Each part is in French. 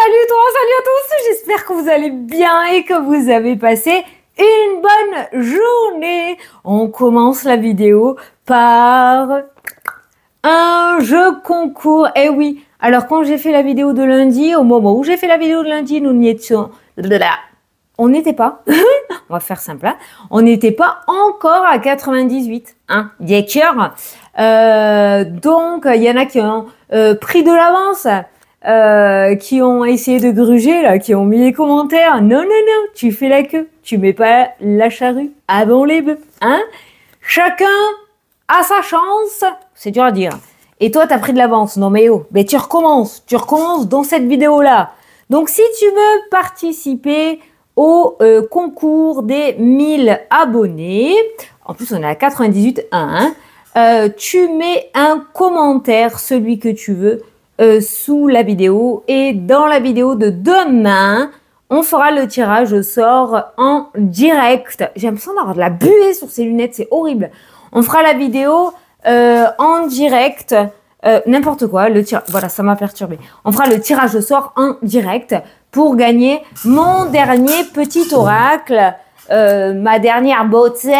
Salut toi, salut à tous, j'espère que vous allez bien et que vous avez passé une bonne journée. On commence la vidéo par un jeu concours. Eh oui, alors quand j'ai fait la vidéo de lundi, au moment où j'ai fait la vidéo de lundi, nous n'y étions... On n'était pas, on va faire simple, hein, on n'était pas encore à 98, hein, d'accord. Donc, il y en a qui ont pris de l'avance, qui ont essayé de gruger, là, qui ont mis les commentaires. Non, non, non, tu fais la queue, tu mets pas la charrue avant les bœufs, hein. Chacun a sa chance, c'est dur à dire. Et toi, t'as pris de l'avance, non mais oh, tu recommences dans cette vidéo-là. Donc, si tu veux participer au concours des 1000 abonnés, en plus on est à 98 1, tu mets un commentaire, celui que tu veux, sous la vidéo, et dans la vidéo de demain, on fera le tirage au sort en direct. J'ai l'impression d'avoir de la buée sur ces lunettes, c'est horrible. On fera la vidéo en direct, n'importe quoi, voilà, ça m'a perturbé. On fera le tirage au sort en direct pour gagner mon dernier petit oracle, ma dernière beauté.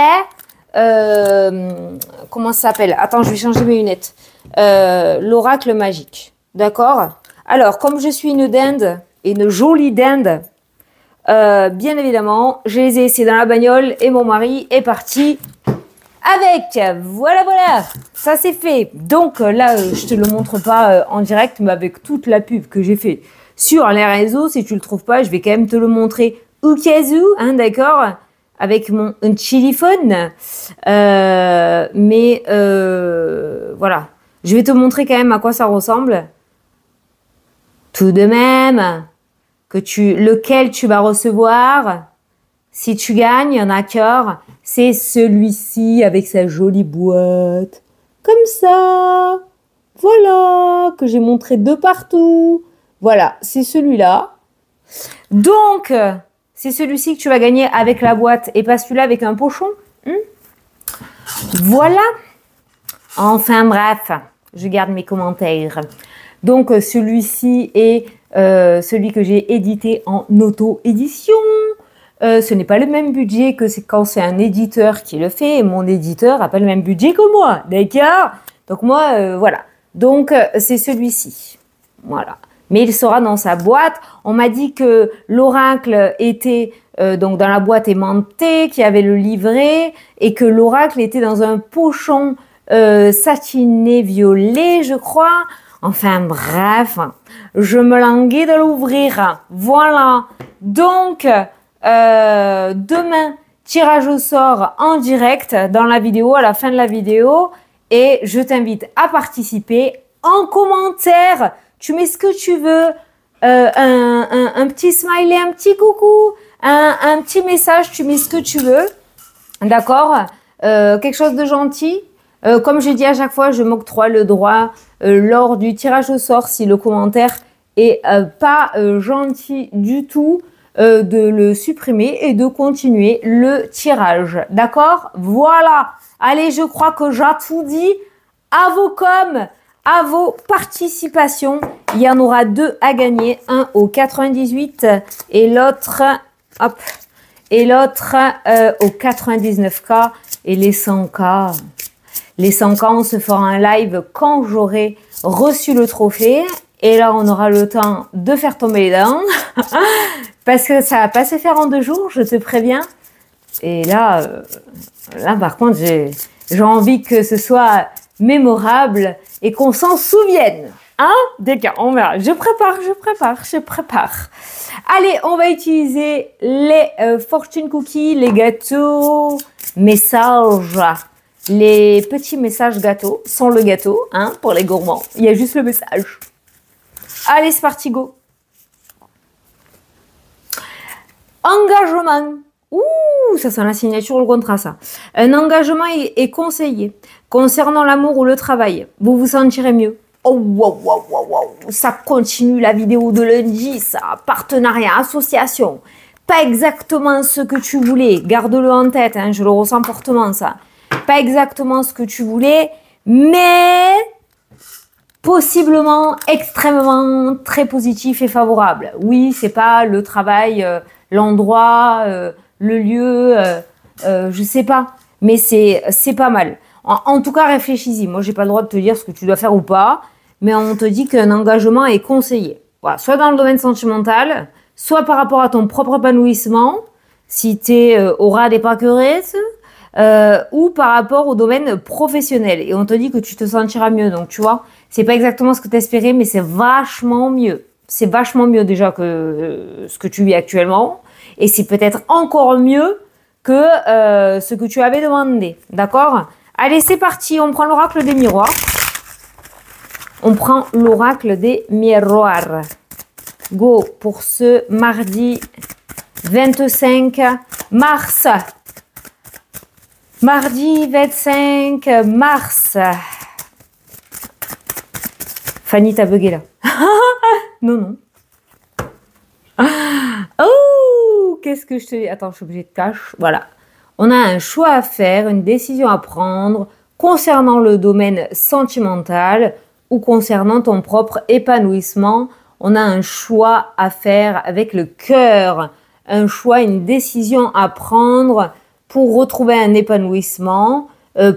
Comment ça s'appelle? Attends, je vais changer mes lunettes. L'oracle magique. D'accord? Alors, comme je suis une dinde, et une jolie dinde, bien évidemment, je les ai essayés dans la bagnole et mon mari est parti avec. Voilà, voilà, ça c'est fait. Donc là, je te le montre pas en direct, mais avec toute la pub que j'ai fait sur les réseaux, si tu le trouves pas, je vais quand même te le montrer au cas où, hein, d'accord, avec mon téléphone. Voilà, je vais te montrer quand même à quoi ça ressemble. Tout de même, lequel tu vas recevoir. Si tu gagnes, d'accord, c'est celui-ci avec sa jolie boîte. Comme ça. Voilà, que j'ai montré de partout. Voilà, c'est celui-là. Donc, c'est celui-ci que tu vas gagner avec la boîte et pas celui-là avec un pochon. Voilà. Enfin bref, je garde mes commentaires. Donc, celui-ci est celui que j'ai édité en auto-édition. Ce n'est pas le même budget que quand c'est un éditeur qui le fait. Et mon éditeur n'a pas le même budget que moi, d'accord? Donc moi, voilà. Donc, c'est celui-ci. Voilà. Mais il sera dans sa boîte. On m'a dit que l'oracle était donc dans la boîte aimantée, qu'il y avait le livret, et que l'oracle était dans un pochon satiné violet, je crois. Enfin bref, je me languis de l'ouvrir. Voilà. Donc, demain, tirage au sort en direct dans la vidéo, à la fin de la vidéo. Et je t'invite à participer en commentaire. Tu mets ce que tu veux, un petit smiley, un petit coucou, un petit message, tu mets ce que tu veux, d'accord, quelque chose de gentil. Comme je dis à chaque fois, je m'octroie le droit lors du tirage au sort, si le commentaire est pas gentil du tout, de le supprimer et de continuer le tirage, d'accord? Voilà, allez, je crois que j'ai tout dit. À vos coms, à vos participations, il y en aura 2 à gagner, un au 98 et l'autre, hop, et l'autre au 99K et les 100K. Les 100K, on se fera un live quand j'aurai reçu le trophée. Et là, on aura le temps de faire tomber les dents. Parce que ça va pas se faire en 2 jours, je te préviens. Et là, par contre, j'ai envie que ce soit mémorable et qu'on s'en souvienne. Hein? D'accord, on verra. Je prépare. Allez, on va utiliser les fortune cookies, les gâteaux, messages. Les petits messages gâteaux sont le gâteau, hein, pour les gourmands. Il y a juste le message. Allez, c'est parti, go. Engagement. Ouh, ça sent la signature ou le contrat, ça. Un engagement est conseillé. Concernant l'amour ou le travail, vous vous sentirez mieux. Oh, wow, wow, wow, wow. Ça continue la vidéo de lundi, ça. Partenariat, association. Pas exactement ce que tu voulais. Garde-le en tête, hein, je le ressens fortement, ça. Pas exactement ce que tu voulais, mais possiblement extrêmement très positif et favorable. Oui, c'est pas le travail, l'endroit, le lieu, je sais pas, mais c'est pas mal. En tout cas, réfléchis-y. Moi, j'ai pas le droit de te dire ce que tu dois faire ou pas, mais on te dit qu'un engagement est conseillé. Voilà, soit dans le domaine sentimental, soit par rapport à ton propre épanouissement, si tu es au ras des pâquerettes, ou par rapport au domaine professionnel. Et on te dit que tu te sentiras mieux. Donc, tu vois, c'est pas exactement ce que tu espérais, mais c'est vachement mieux. C'est vachement mieux déjà que ce que tu vis actuellement. Et c'est peut-être encore mieux que ce que tu avais demandé. D'accord? Allez, c'est parti. On prend l'oracle des miroirs. On prend l'oracle des miroirs. Go pour ce mardi 25 mars. Mardi 25 mars. Fanny, t'as bugué là. Non, non. Oh, qu'est-ce que je te dis? Attends, je suis obligée de cacher. Voilà. On a un choix à faire, une décision à prendre concernant le domaine sentimental ou concernant ton propre épanouissement. On a un choix à faire avec le cœur. Un choix, une décision à prendre pour retrouver un épanouissement,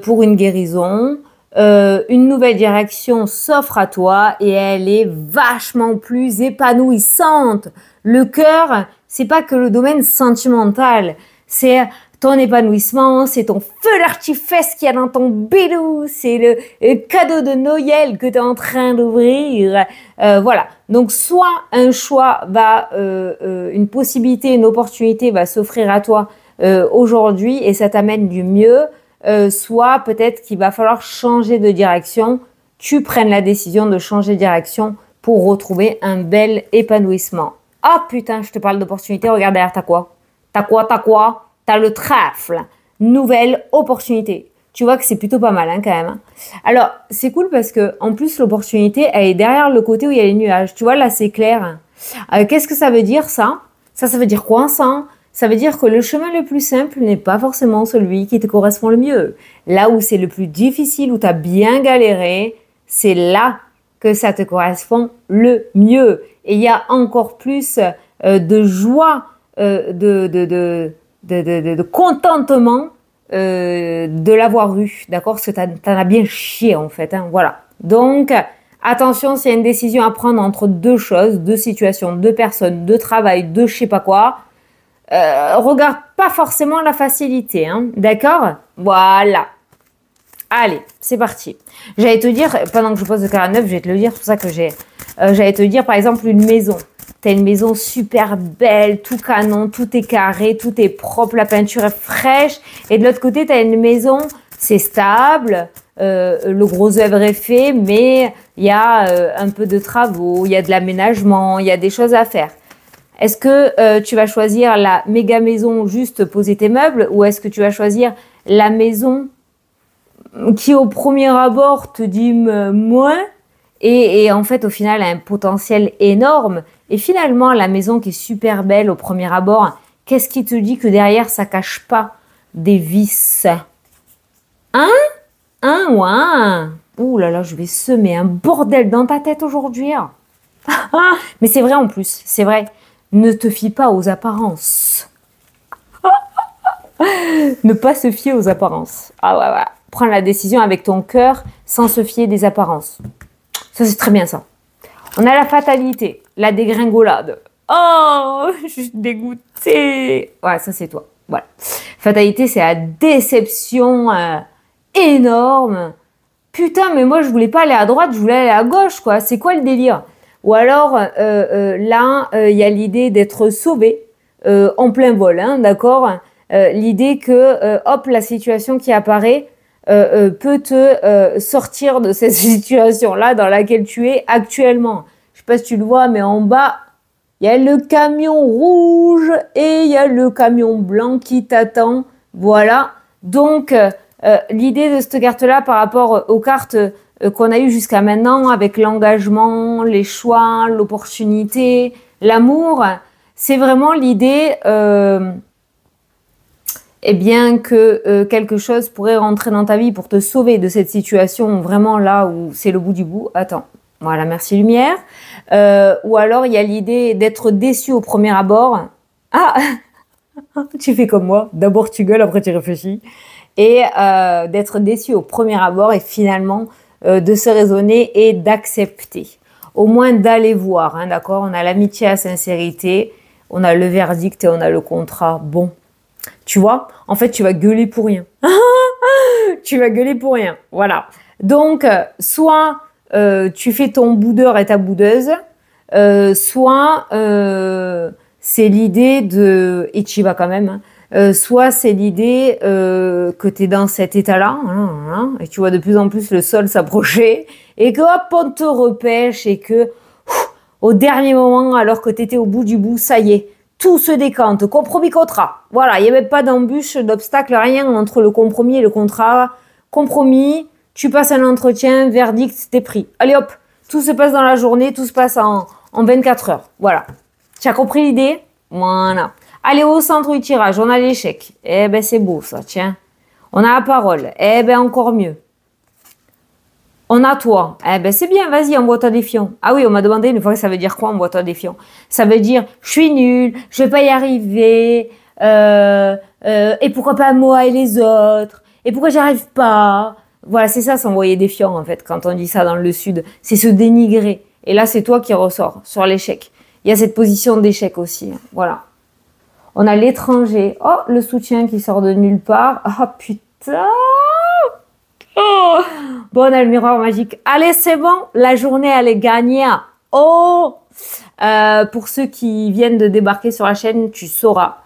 pour une guérison. Une nouvelle direction s'offre à toi et elle est vachement plus épanouissante. Le cœur, c'est pas que le domaine sentimental, c'est ton épanouissement, c'est ton feu d'artifice qu'il y a dans ton bidou, c'est le cadeau de Noël que tu es en train d'ouvrir. Voilà. Donc, soit un choix va, une possibilité, une opportunité va s'offrir à toi aujourd'hui et ça t'amène du mieux, soit peut-être qu'il va falloir changer de direction. Tu prennes la décision de changer de direction pour retrouver un bel épanouissement. Ah putain, je te parle d'opportunité, regarde derrière, t'as quoi? T'as quoi? T'as le trèfle, nouvelle opportunité. Tu vois que c'est plutôt pas mal hein, quand même. Alors, c'est cool parce que en plus, l'opportunité, elle est derrière le côté où il y a les nuages. Tu vois, là, c'est clair. Qu'est-ce que ça veut dire, ça? Ça veut dire quoi, ça? Ça veut dire que le chemin le plus simple n'est pas forcément celui qui te correspond le mieux. Là où c'est le plus difficile, où tu as bien galéré, c'est là que ça te correspond le mieux. Et il y a encore plus de joie, de contentement de l'avoir eu, d'accord? Parce que t'en as bien chié en fait, hein, voilà. Donc, attention, s'il y a une décision à prendre entre deux choses, deux situations, deux personnes, deux travail, deux je sais pas quoi, regarde pas forcément la facilité, hein, d'accord? Voilà. Allez, c'est parti. J'allais te dire, pendant que je pose le 49, je vais te le dire, c'est pour ça que j'allais te dire par exemple une maison. T'as une maison super belle, tout canon, tout est carré, tout est propre, la peinture est fraîche. Et de l'autre côté, t'as une maison, c'est stable, le gros œuvre est fait, mais il y a un peu de travaux, il y a de l'aménagement, il y a des choses à faire. Est-ce que tu vas choisir la méga maison, juste poser tes meubles, ou est-ce que tu vas choisir la maison qui au premier abord te dit moins et en fait au final a un potentiel énorme et finalement la maison qui est super belle au premier abord, qu'est-ce qui te dit que derrière ça cache pas des vices? Ouais. Ouh là là, je vais semer un bordel dans ta tête aujourd'hui. Mais c'est vrai en plus, c'est vrai. Ne te fie pas aux apparences. Ne pas se fier aux apparences. Ah ouais. Prends la décision avec ton cœur sans se fier des apparences. Ça, c'est très bien ça. On a la fatalité, la dégringolade. Oh, je suis dégoûtée. Ouais, ça c'est toi. Voilà. Fatalité, c'est la déception énorme. Putain, mais moi je voulais pas aller à droite, je voulais aller à gauche, quoi. C'est quoi le délire? Ou alors, là, il y a l'idée d'être sauvé en plein vol, hein, d'accord? L'idée que, hop, la situation qui apparaît peut te sortir de cette situation-là dans laquelle tu es actuellement. Je sais pas si tu le vois, mais en bas, il y a le camion rouge et il y a le camion blanc qui t'attend. Voilà. Donc, l'idée de cette carte-là par rapport aux cartes qu'on a eues jusqu'à maintenant avec l'engagement, les choix, l'opportunité, l'amour, c'est vraiment l'idée eh bien que quelque chose pourrait rentrer dans ta vie pour te sauver de cette situation vraiment là où c'est le bout du bout. Attends, voilà, merci lumière. Ou alors il y a l'idée d'être déçu au premier abord. Ah, tu fais comme moi, d'abord tu gueules, après tu réfléchis. Et d'être déçu au premier abord et finalement de se raisonner et d'accepter. Au moins d'aller voir, hein, d'accord? On a l'amitié à sincérité, on a le verdict et on a le contrat. Bon, tu vois, en fait, tu vas gueuler pour rien. Tu vas gueuler pour rien, voilà. Donc, soit tu fais ton boudeur et ta boudeuse, soit c'est l'idée de... Et tu y vas quand même, hein. Soit c'est l'idée que tu es dans cet état-là, hein, et tu vois de plus en plus le sol s'approcher, et que hop, on te repêche, et que au dernier moment, alors que tu étais au bout du bout, ça y est, tout se décante, compromis contrat. Voilà, il n'y avait pas d'embûche, d'obstacle, rien entre le compromis et le contrat. Compromis, tu passes un entretien, verdict, t'es pris. Allez hop, tout se passe dans la journée, tout se passe en 24 heures. Voilà. Tu as compris l'idée? Voilà. Allez, au centre du tirage, on a l'échec. Eh ben, c'est beau ça, tiens. On a la parole. Eh ben, encore mieux. On a toi. Eh ben, c'est bien, vas-y, envoie-toi des fions. Ah oui, on m'a demandé une fois que ça veut dire quoi, envoie-toi des fions. Ça veut dire, je suis nulle, je vais pas y arriver, et pourquoi pas moi et les autres, et pourquoi j'y arrive pas. Voilà, c'est ça, s'envoyer des fions, en fait, quand on dit ça dans le sud. C'est se dénigrer. Et là, c'est toi qui ressors sur l'échec. Il y a cette position d'échec aussi. Voilà. On a l'étranger. Oh, le soutien qui sort de nulle part. Oh, putain. Oh. Bon, on a le miroir magique. Allez, c'est bon. La journée, elle est gagnée. Oh. Pour ceux qui viennent de débarquer sur la chaîne, tu sauras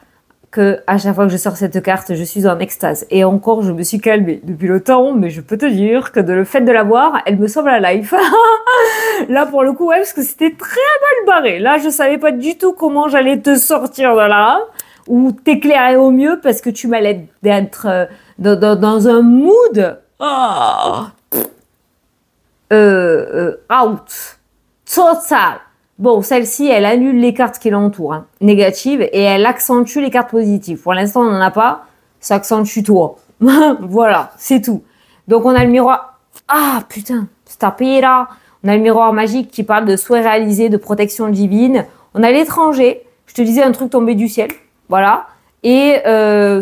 que à chaque fois que je sors cette carte, je suis en extase. Et encore, je me suis calmée depuis le temps, mais je peux te dire que de le fait de la voir, elle me sauve la life. Là, pour le coup, ouais, parce que c'était très mal barré. Là, je savais pas du tout comment j'allais te sortir de là, ou t'éclairer au mieux, parce que tu m'allais d'être dans un mood out. Total. Bon, celle-ci, elle annule les cartes qui l'entourent, hein, négatives, et elle accentue les cartes positives. Pour l'instant, on n'en a pas, ça accentue toi. Voilà, c'est tout. Donc, on a le miroir... Ah, putain, c'est tapé là. On a le miroir magique qui parle de souhait réalisé, de protection divine. On a l'étranger. Je te disais un truc tombé du ciel. Voilà. Et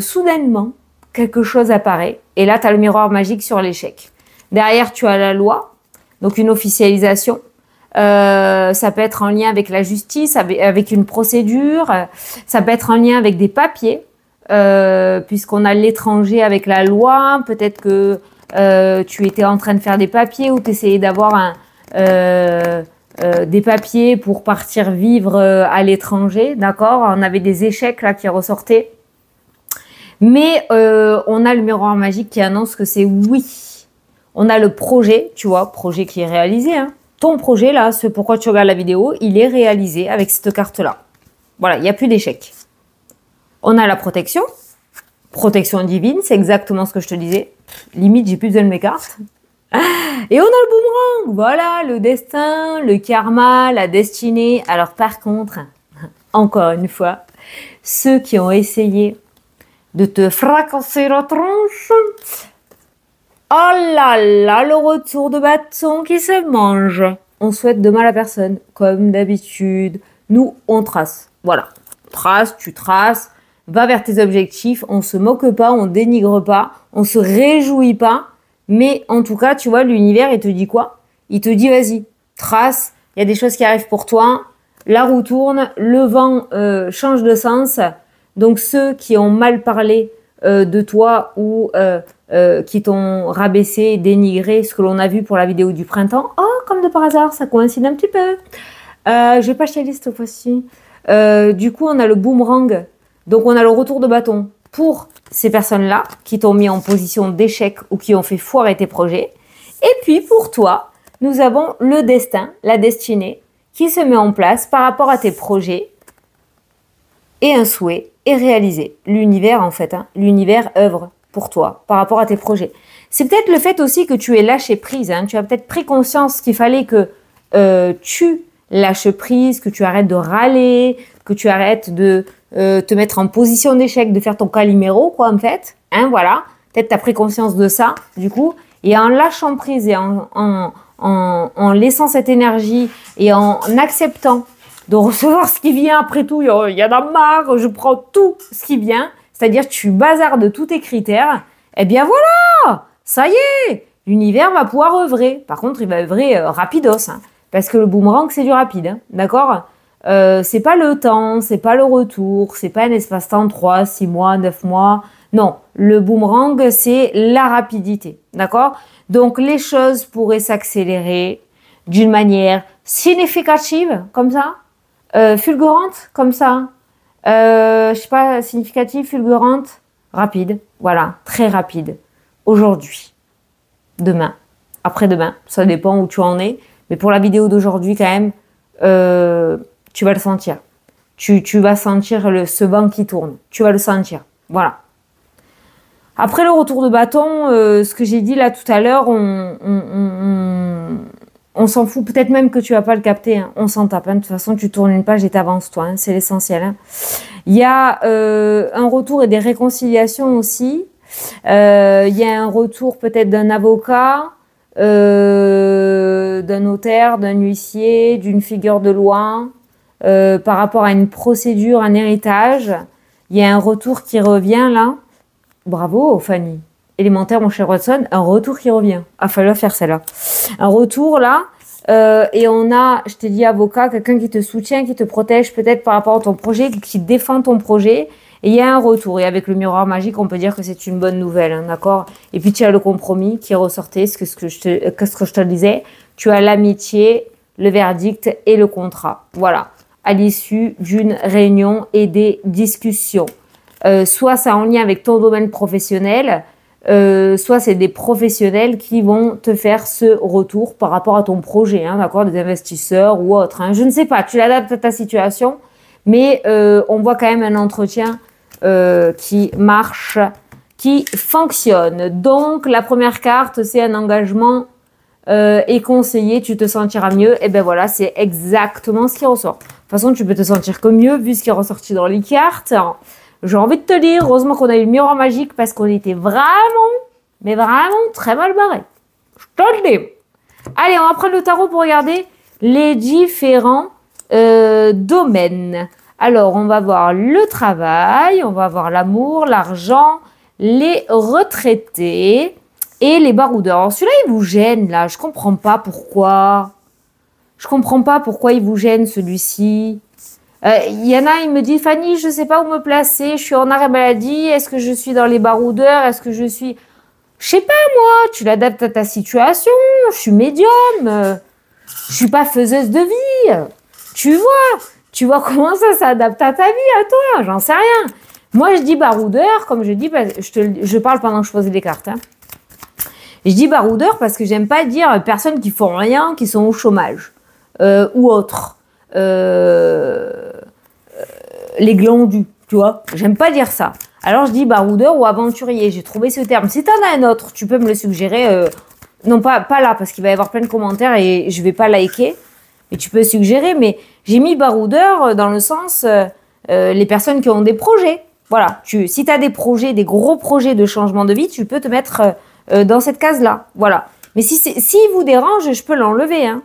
soudainement, quelque chose apparaît. Et là, tu as le miroir magique sur l'échec. Derrière, tu as la loi. Donc, une officialisation. Ça peut être en lien avec la justice, avec une procédure. Ça peut être en lien avec des papiers. Puisqu'on a l'étranger avec la loi. Peut-être que tu étais en train de faire des papiers ou tu essayais d'avoir des papiers pour partir vivre à l'étranger, d'accord? On avait des échecs là qui ressortaient. Mais on a le miroir magique qui annonce que c'est oui. On a le projet, tu vois, projet qui est réalisé. Hein. Ton projet là, ce pourquoi tu regardes la vidéo, il est réalisé avec cette carte-là. Voilà, il n'y a plus d'échec. On a la protection. Protection divine, c'est exactement ce que je te disais. Limite, j'ai plus besoin de mes cartes. Et on a le boomerang, voilà, le destin, le karma, la destinée. Alors par contre, encore une fois, ceux qui ont essayé de te fracasser la tronche, oh là là, le retour de bâton qui se mange. On souhaite de mal à personne, comme d'habitude. Nous, on trace. Voilà, trace, tu traces, va vers tes objectifs. On se moque pas, on dénigre pas, on se réjouit pas. Mais en tout cas, tu vois, l'univers, il te dit quoi? Il te dit, vas-y, trace, il y a des choses qui arrivent pour toi, la roue tourne, le vent change de sens. Donc, ceux qui ont mal parlé de toi ou qui t'ont rabaissé, dénigré, ce que l'on a vu pour la vidéo du printemps, oh, comme de par hasard, ça coïncide un petit peu. Je vais pas chialer cette fois-ci. Du coup, on a le boomerang. Donc, on a le retour de bâton pour ces personnes-là qui t'ont mis en position d'échec ou qui ont fait foirer tes projets. Et puis, pour toi, nous avons le destin, la destinée qui se met en place par rapport à tes projets et un souhait est réalisé. L'univers, en fait, hein, l'univers œuvre pour toi par rapport à tes projets. C'est peut-être le fait aussi que tu aies lâché prise. Hein, tu as peut-être pris conscience qu'il fallait que tu lâche prise, que tu arrêtes de râler, que tu arrêtes de te mettre en position d'échec, de faire ton Calimero, quoi, en fait. Hein, voilà. Peut-être tu as pris conscience de ça, du coup. Et en lâchant prise et en laissant cette énergie et en acceptant de recevoir ce qui vient après tout, il y en a marre, je prends tout ce qui vient, c'est-à-dire tu bazardes tous tes critères, eh bien voilà, ça y est, l'univers va pouvoir œuvrer. Par contre, il va œuvrer rapidos, hein, parce que le boomerang, c'est du rapide, hein, d'accord? C'est pas le temps, c'est pas le retour, c'est pas un espace-temps 3, 6 mois, 9 mois. Non, le boomerang, c'est la rapidité, d'accord? Donc, les choses pourraient s'accélérer d'une manière significative, comme ça, fulgurante, comme ça, je sais pas, significative, fulgurante, rapide, voilà, très rapide. Aujourd'hui, demain, après-demain, ça dépend où tu en es, mais pour la vidéo d'aujourd'hui, quand même, tu vas le sentir. Tu vas sentir ce vent qui tourne, tu vas le sentir, voilà. Après le retour de bâton, ce que j'ai dit là tout à l'heure, on s'en fout, peut-être même que tu vas pas le capter, hein. On s'en tape, hein. De toute façon, tu tournes une page et t'avances toi, hein. C'est l'essentiel, hein. Il y a un retour et des réconciliations aussi. Il y a un retour peut-être d'un avocat, d'un notaire, d'un huissier, d'une figure de loi, par rapport à une procédure, un héritage. Il y a un retour qui revient là. Bravo, Fanny. Élémentaire, mon cher Watson, un retour qui revient. Ah, fallait faire celle-là. Un retour là, et on a, je t'ai dit avocat, quelqu'un qui te soutient, qui te protège peut-être par rapport à ton projet, qui défend ton projet. Et il y a un retour. Et avec le miroir magique, on peut dire que c'est une bonne nouvelle, hein, d'accord? Et puis tu as le compromis qui ressortait, ce que je te disais. Tu as l'amitié, le verdict et le contrat. Voilà. À l'issue d'une réunion et des discussions. Soit c'est en lien avec ton domaine professionnel, soit c'est des professionnels qui vont te faire ce retour par rapport à ton projet, hein, d'accord, des investisseurs ou autres. Hein. Je ne sais pas, tu l'adaptes à ta situation, mais on voit quand même un entretien qui marche, qui fonctionne. Donc la première carte, c'est un engagement et conseillé, tu te sentiras mieux. Et ben voilà, c'est exactement ce qui ressort. De toute façon, tu peux te sentir que mieux vu ce qui est ressorti dans les cartes. J'ai envie de te dire, heureusement qu'on a eu le miroir magique parce qu'on était vraiment, mais vraiment très mal barré. Je te le dis. Allez, on va prendre le tarot pour regarder les différents domaines. Alors, on va voir le travail, on va voir l'amour, l'argent, les retraités et les baroudeurs. Alors, celui-là, il vous gêne, là. Je comprends pas pourquoi. Je comprends pas pourquoi il vous gêne, celui-ci. Il y en a, il me dit, Fanny, je sais pas où me placer, je suis en arrêt maladie, est-ce que je suis dans les baroudeurs, est-ce que je suis... Je sais pas, moi, tu l'adaptes à ta situation, je suis médium, je suis pas faiseuse de vie, tu vois comment ça s'adapte à ta vie, à toi, j'en sais rien. Moi, je dis baroudeur, comme je dis, je parle pendant que je pose les cartes, hein. Je dis baroudeur parce que j'aime pas dire personnes qui font rien, qui sont au chômage, ou autres. Les glandus, tu vois, j'aime pas dire ça. Alors je dis baroudeur ou aventurier, j'ai trouvé ce terme. Si t'en as un autre, tu peux me le suggérer. Non, pas là, parce qu'il va y avoir plein de commentaires et je vais pas liker. Mais tu peux suggérer, mais j'ai mis baroudeur dans le sens les personnes qui ont des projets. Voilà, si tu as des projets, des gros projets de changement de vie, tu peux te mettre dans cette case-là. Voilà. Mais s'il vous dérange, je peux l'enlever, hein.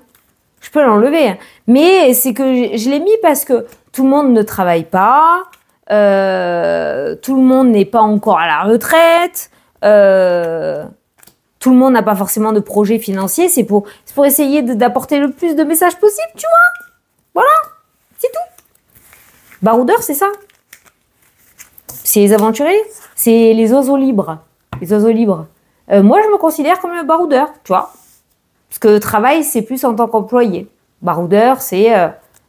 Je peux l'enlever. Hein. Mais c'est que je l'ai mis parce que tout le monde ne travaille pas, tout le monde n'est pas encore à la retraite, tout le monde n'a pas forcément de projet financier. C'est pour essayer d'apporter le plus de messages possible, tu vois. Voilà, c'est tout. Baroudeur, c'est ça. C'est les aventuriers, c'est les oiseaux libres. Les oiseaux libres. Moi, je me considère comme un baroudeur, tu vois. Parce que travail, c'est plus en tant qu'employé. Baroudeur, c'est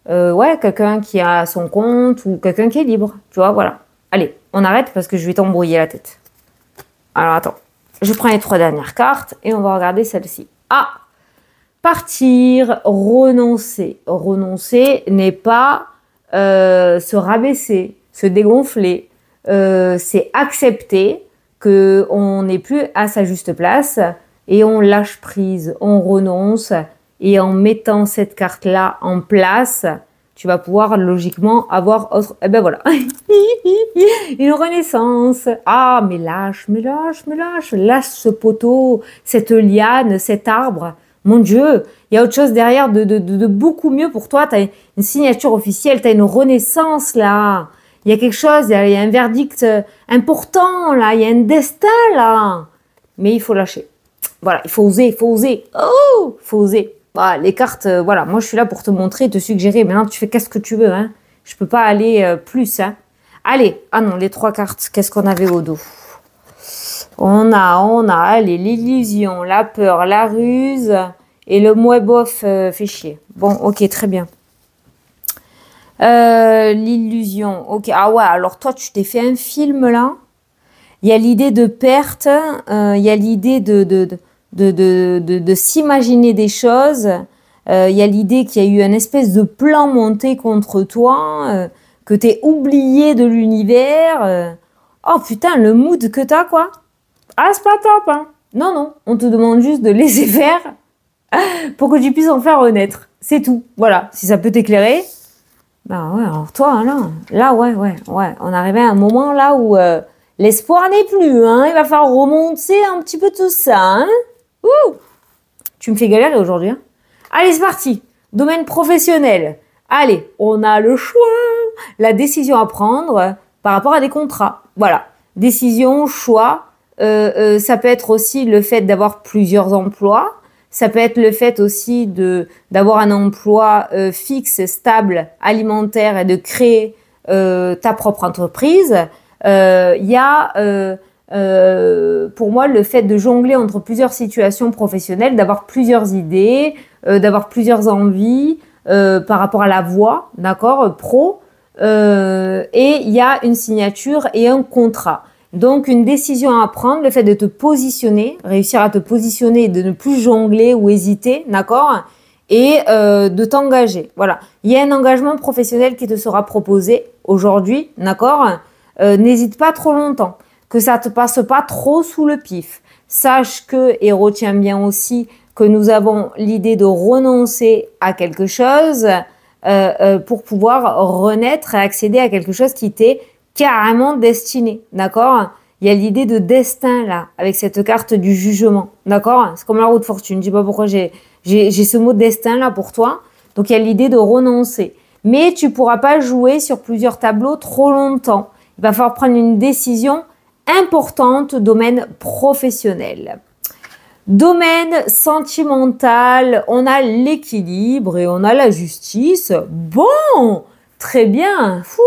ouais, quelqu'un qui a son compte ou quelqu'un qui est libre. Tu vois, voilà. Allez, on arrête parce que je vais t'embrouiller la tête. Alors, attends. Je prends les 3 dernières cartes et on va regarder celle-ci. Ah! Partir, renoncer. Renoncer n'est pas se rabaisser, se dégonfler. C'est accepter qu'on n'est plus à sa juste place et on lâche prise, on renonce Et en mettant cette carte-là en place, tu vas pouvoir logiquement avoir autre... Eh ben voilà, une renaissance. Ah, mais lâche, mais lâche, mais lâche. Lâche ce poteau, cette liane, cet arbre. Mon Dieu, il y a autre chose derrière de beaucoup mieux pour toi. Tu as une signature officielle, tu as une renaissance là. Il y a quelque chose, il y a un verdict important là, il y a un destin là. Mais il faut lâcher. Voilà, il faut oser, il faut oser. Oh, il faut oser. Voilà, les cartes, voilà, moi je suis là pour te montrer, te suggérer. Maintenant, tu fais qu'est-ce que tu veux. Hein. Je peux pas aller plus. Hein. Allez, ah non, les 3 cartes, qu'est-ce qu'on avait au dos? On a, allez, l'illusion, la peur, la ruse et le mouais bof fait chier. Bon, ok, très bien. L'illusion, ok. Ah ouais, alors toi, tu t'es fait un film là. Il y a l'idée de perte, il y a l'idée de s'imaginer des choses. Il y a l'idée qu'il y a eu un espèce de plan monté contre toi, que tu es oublié de l'univers. Oh putain, le mood que t'as, quoi. Ah, c'est pas top, hein. Non, non, on te demande juste de laisser faire pour que tu puisses en faire renaître. C'est tout. Voilà, si ça peut t'éclairer. Ben ouais, alors toi, là, ouais, on arrivait à un moment là où l'espoir n'est plus, hein. Il va falloir remonter un petit peu tout ça, hein. Ouh. Tu me fais galérer aujourd'hui, hein. Allez, c'est parti. Domaine professionnel. Allez, on a le choix, la décision à prendre par rapport à des contrats. Voilà, décision, choix. Ça peut être aussi le fait d'avoir plusieurs emplois. Ça peut être le fait aussi d'avoir un emploi fixe, stable, alimentaire et de créer ta propre entreprise. Il y a pour moi le fait de jongler entre plusieurs situations professionnelles, d'avoir plusieurs idées, d'avoir plusieurs envies par rapport à la voie, d'accord, pro. Et il y a une signature et un contrat. Donc, une décision à prendre, le fait de te positionner, réussir à te positionner, de ne plus jongler ou hésiter, d'accord, et de t'engager. Voilà. Il y a un engagement professionnel qui te sera proposé aujourd'hui, d'accord. N'hésite pas trop longtemps, que ça te passe pas trop sous le pif. Sache que, et retiens bien aussi, que nous avons l'idée de renoncer à quelque chose pour pouvoir renaître et accéder à quelque chose qui t'est carrément destiné, d'accord? Il y a l'idée de destin là, avec cette carte du jugement, d'accord? C'est comme la roue de fortune, je sais pas pourquoi j'ai ce mot destin là pour toi. Donc il y a l'idée de renoncer. Mais tu pourras pas jouer sur plusieurs tableaux trop longtemps. Il va falloir prendre une décision importante, domaine professionnel. Domaine sentimental, on a l'équilibre et on a la justice. Bon, très bien. Fou.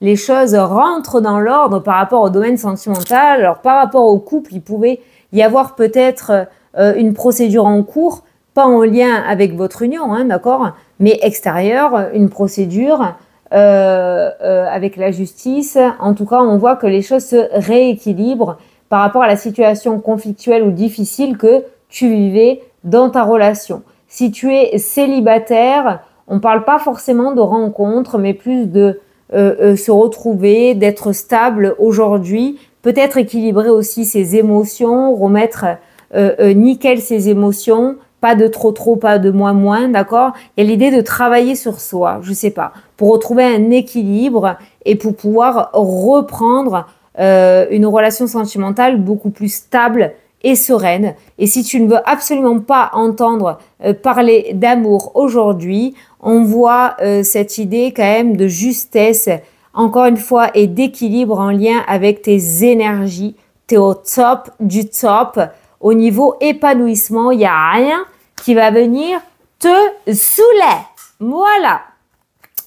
Les choses rentrent dans l'ordre par rapport au domaine sentimental. Alors, par rapport au couple, il pouvait y avoir peut-être une procédure en cours, pas en lien avec votre union, hein, d'accord, mais extérieure, une procédure avec la justice. En tout cas, on voit que les choses se rééquilibrent par rapport à la situation conflictuelle ou difficile que tu vivais dans ta relation. Si tu es célibataire, on ne parle pas forcément de rencontre, mais plus de se retrouver, d'être stable aujourd'hui, peut-être équilibrer aussi ses émotions, remettre nickel ses émotions, pas de trop, pas de moins, d'accord? Il y a l'idée de travailler sur soi, je sais pas, pour retrouver un équilibre et pour pouvoir reprendre une relation sentimentale beaucoup plus stable et sereine. Et si tu ne veux absolument pas entendre parler d'amour aujourd'hui, on voit cette idée quand même de justesse, encore une fois, et d'équilibre en lien avec tes énergies. Tu es au top du top. Au niveau épanouissement, il n'y a rien qui va venir te saouler. Voilà.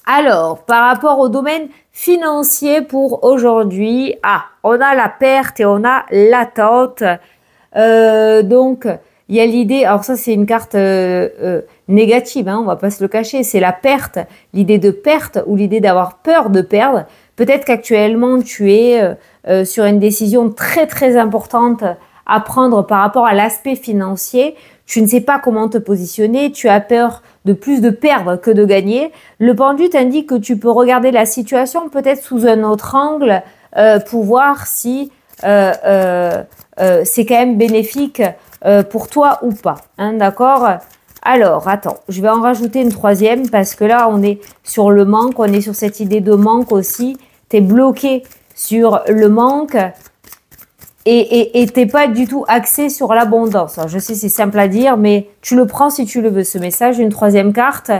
Alors, par rapport au domaine financier pour aujourd'hui, on a la perte et on a l'attente. Donc, il y a l'idée, alors ça c'est une carte négative, hein, on va pas se le cacher, c'est la perte, l'idée de perte ou l'idée d'avoir peur de perdre. Peut-être qu'actuellement tu es sur une décision très importante à prendre par rapport à l'aspect financier. Tu ne sais pas comment te positionner, tu as peur de plus de perdre que de gagner. Le pendu t'indique que tu peux regarder la situation peut-être sous un autre angle pour voir si c'est quand même bénéfique pour toi ou pas, hein, d'accord? Alors, attends, je vais en rajouter une troisième parce que là, on est sur le manque, on est sur cette idée de manque aussi. Tu es bloqué sur le manque et tu n'es pas du tout axé sur l'abondance. Je sais, c'est simple à dire, mais tu le prends si tu le veux, ce message. Une troisième carte,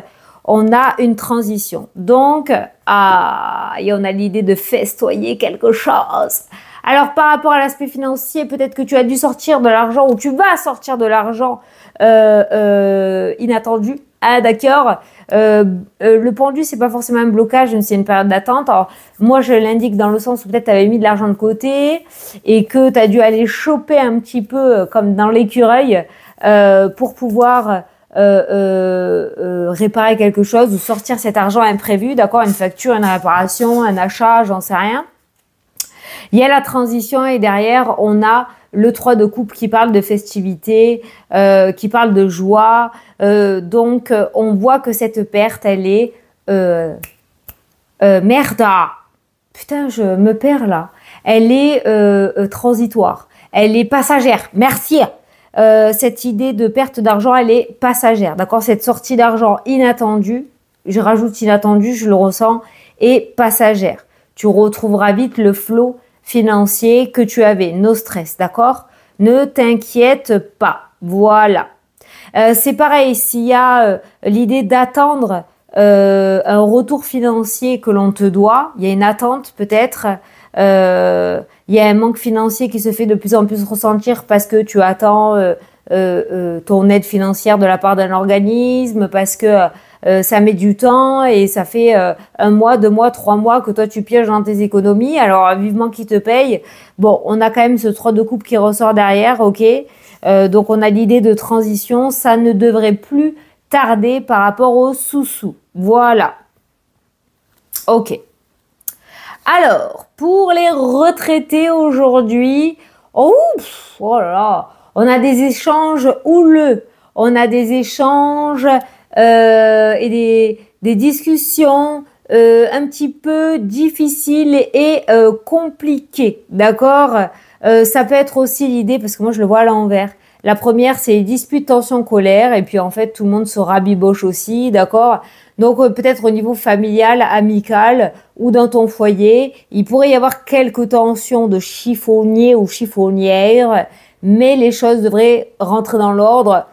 on a une transition. Donc, et on a l'idée de festoyer quelque chose. Alors, par rapport à l'aspect financier, peut-être que tu as dû sortir de l'argent ou tu vas sortir de l'argent inattendu. Ah, d'accord. Le pendu, c'est pas forcément un blocage, mais c'est une période d'attente. Alors, moi, je l'indique dans le sens où peut-être tu avais mis de l'argent de côté et que tu as dû aller choper un petit peu comme dans l'écureuil pour pouvoir réparer quelque chose ou sortir cet argent imprévu, d'accord, une facture, une réparation, un achat, j'en sais rien. Il y a la transition et derrière, on a le 3 de coupe qui parle de festivité, qui parle de joie. Donc, on voit que cette perte, elle est... merde. Putain, je me perds là. Elle est transitoire. Elle est passagère. Merci. Cette idée de perte d'argent, elle est passagère. D'accord? Cette sortie d'argent inattendue, je rajoute inattendue, je le ressens, est passagère. Tu retrouveras vite le flot financier que tu avais. No stress, d'accord? Ne t'inquiète pas. Voilà. C'est pareil, s'il y a l'idée d'attendre un retour financier que l'on te doit, il y a une attente peut-être, il y a un manque financier qui se fait de plus en plus ressentir parce que tu attends ton aide financière de la part d'un organisme, parce que ça met du temps et ça fait 1 mois, 2 mois, 3 mois que toi tu pièges dans tes économies, alors vivement qu'ils te payent. Bon, on a quand même ce 3 de coupe qui ressort derrière, ok, donc on a l'idée de transition, ça ne devrait plus tarder par rapport aux sous-sous. Voilà. Ok. Alors, pour les retraités aujourd'hui, oh là là, on a des échanges houleux, on a des échanges et des discussions un petit peu difficiles et compliquées, d'accord? Ça peut être aussi l'idée, parce que moi je le vois à l'envers. La première, c'est les disputes, tensions, colère, et puis en fait tout le monde se rabiboche aussi, d'accord? Donc peut-être au niveau familial, amical ou dans ton foyer, il pourrait y avoir quelques tensions de chiffonnier ou chiffonnière, mais les choses devraient rentrer dans l'ordre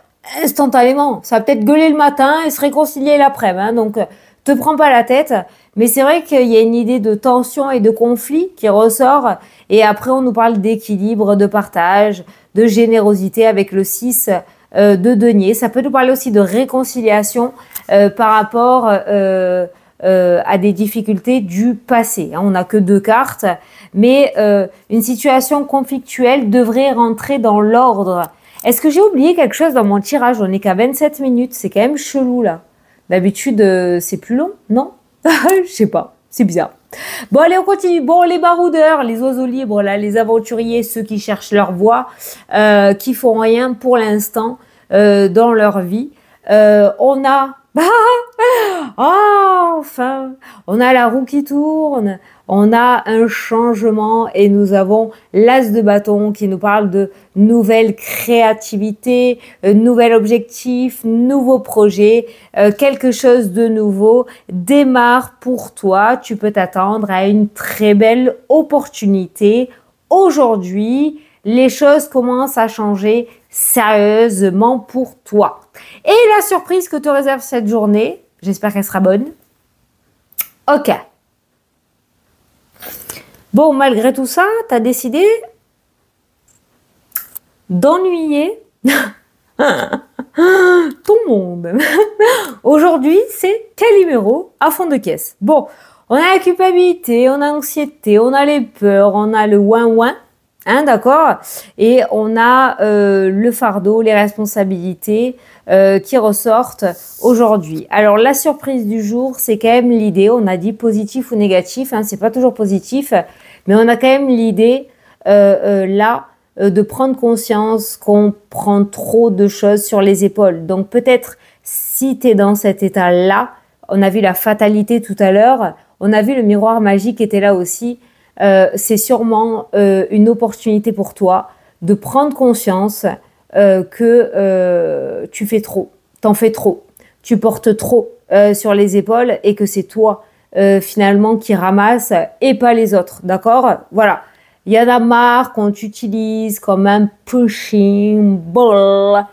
instantanément. Ça va peut-être gueuler le matin et se réconcilier l'après-midi, hein, donc te prends pas la tête. Mais c'est vrai qu'il y a une idée de tension et de conflit qui ressort. Et après, on nous parle d'équilibre, de partage, de générosité avec le 6 de denier. Ça peut nous parler aussi de réconciliation par rapport à des difficultés du passé. On n'a que 2 cartes, mais une situation conflictuelle devrait rentrer dans l'ordre. Est-ce que j'ai oublié quelque chose dans mon tirage? On n'est qu'à 27 minutes, c'est quand même chelou là. D'habitude, c'est plus long, non? Je sais pas, c'est bizarre. Bon, allez, on continue. Bon, les baroudeurs, les oiseaux libres, là, les aventuriers, ceux qui cherchent leur voie, qui font rien pour l'instant dans leur vie. On a... enfin, on a la roue qui tourne, on a un changement et nous avons l'as de bâton qui nous parle de nouvelle créativité, nouvel objectif, nouveau projet, quelque chose de nouveau démarre pour toi. Tu peux t'attendre à une très belle opportunité. Aujourd'hui, les choses commencent à changer sérieusement pour toi. Et la surprise que te réserve cette journée, j'espère qu'elle sera bonne. Ok. Bon, malgré tout ça, tu as décidé d'ennuyer ton monde. Aujourd'hui, c'est Calimero à fond de caisse. Bon, on a la culpabilité, on a l'anxiété, on a les peurs, on a le ouin-ouin. Hein, d'accord? Et on a le fardeau, les responsabilités qui ressortent aujourd'hui. Alors, la surprise du jour, c'est quand même l'idée, on a dit positif ou négatif, hein, c'est pas toujours positif, mais on a quand même l'idée là de prendre conscience qu'on prend trop de choses sur les épaules. Donc, peut-être si tu es dans cet état-là, on a vu la fatalité tout à l'heure, on a vu le miroir magique était là aussi. C'est sûrement une opportunité pour toi de prendre conscience que tu fais trop. t'en fais trop. Tu portes trop sur les épaules et que c'est toi finalement qui ramasse et pas les autres. D'accord? Voilà. Il y en a marre qu'on t'utilise comme un punching ball.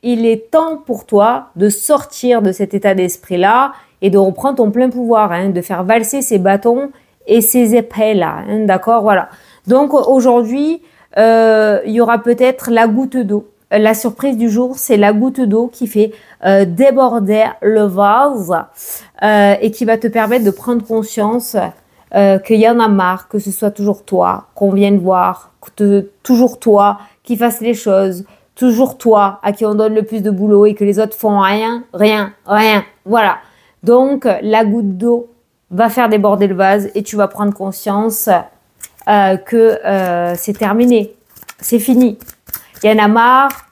Il est temps pour toi de sortir de cet état d'esprit-là et de reprendre ton plein pouvoir, hein, de faire valser ces bâtons et ces épées-là. Hein, d'accord? Voilà. Donc aujourd'hui, il y aura peut-être la goutte d'eau. La surprise du jour, c'est la goutte d'eau qui fait déborder le vase et qui va te permettre de prendre conscience qu'il y en a marre, que ce soit toujours toi qu'on vienne voir, toujours toi qui fasse les choses, toujours toi à qui on donne le plus de boulot et que les autres font rien, rien, rien. Voilà. Donc, la goutte d'eau va faire déborder le vase et tu vas prendre conscience que c'est terminé, c'est fini. Il y en a marre,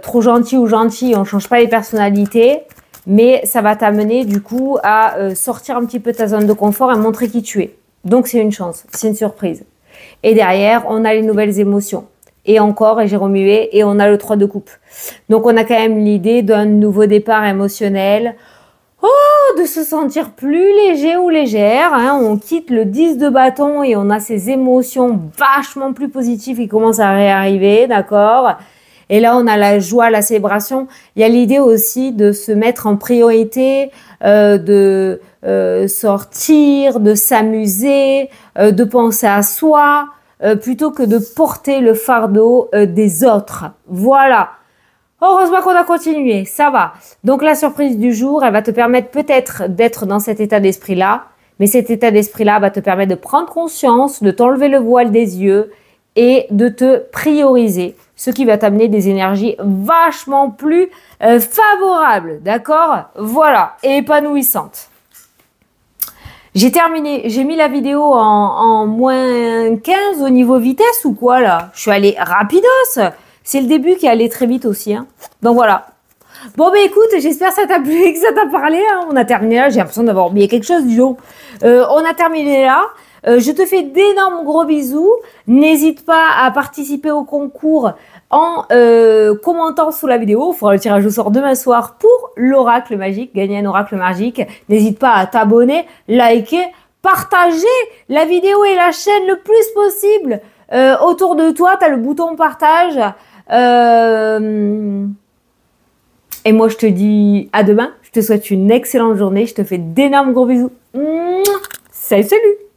trop gentil ou gentil, on ne change pas les personnalités, mais ça va t'amener du coup à sortir un petit peu de ta zone de confort et montrer qui tu es. Donc c'est une chance, c'est une surprise. Et derrière, on a les nouvelles émotions. Et encore, et j'ai remué, et on a le 3 de coupe. Donc on a quand même l'idée d'un nouveau départ émotionnel. Oh, de se sentir plus léger ou légère. Hein. On quitte le 10 de bâton et on a ces émotions vachement plus positives qui commencent à réarriver, d'accord? Et là, on a la joie, la célébration. Il y a l'idée aussi de se mettre en priorité, de sortir, de s'amuser, de penser à soi, plutôt que de porter le fardeau des autres. Voilà. Heureusement qu'on a continué, ça va. Donc la surprise du jour, elle va te permettre peut-être d'être dans cet état d'esprit-là, mais cet état d'esprit-là va te permettre de prendre conscience, de t'enlever le voile des yeux et de te prioriser, ce qui va t'amener des énergies vachement plus favorables, d'accord? Voilà, et épanouissantes. J'ai terminé, j'ai mis la vidéo en moins 15 au niveau vitesse ou quoi là? Je suis allée rapidos. C'est le début qui est allé très vite aussi. Hein. Donc voilà. Bon, ben écoute, j'espère que ça t'a plu et que ça t'a parlé. Hein. On a terminé là. J'ai l'impression d'avoir oublié quelque chose, disons. On a terminé là. Je te fais d'énormes gros bisous. N'hésite pas à participer au concours en commentant sous la vidéo. Il faudra le tirage au sort demain soir pour l'oracle magique. Gagner un oracle magique. N'hésite pas à t'abonner, liker, partager la vidéo et la chaîne le plus possible. Autour de toi, tu as le bouton partage. Et moi, je te dis à demain. Je te souhaite une excellente journée. Je te fais d'énormes gros bisous. Salut, salut!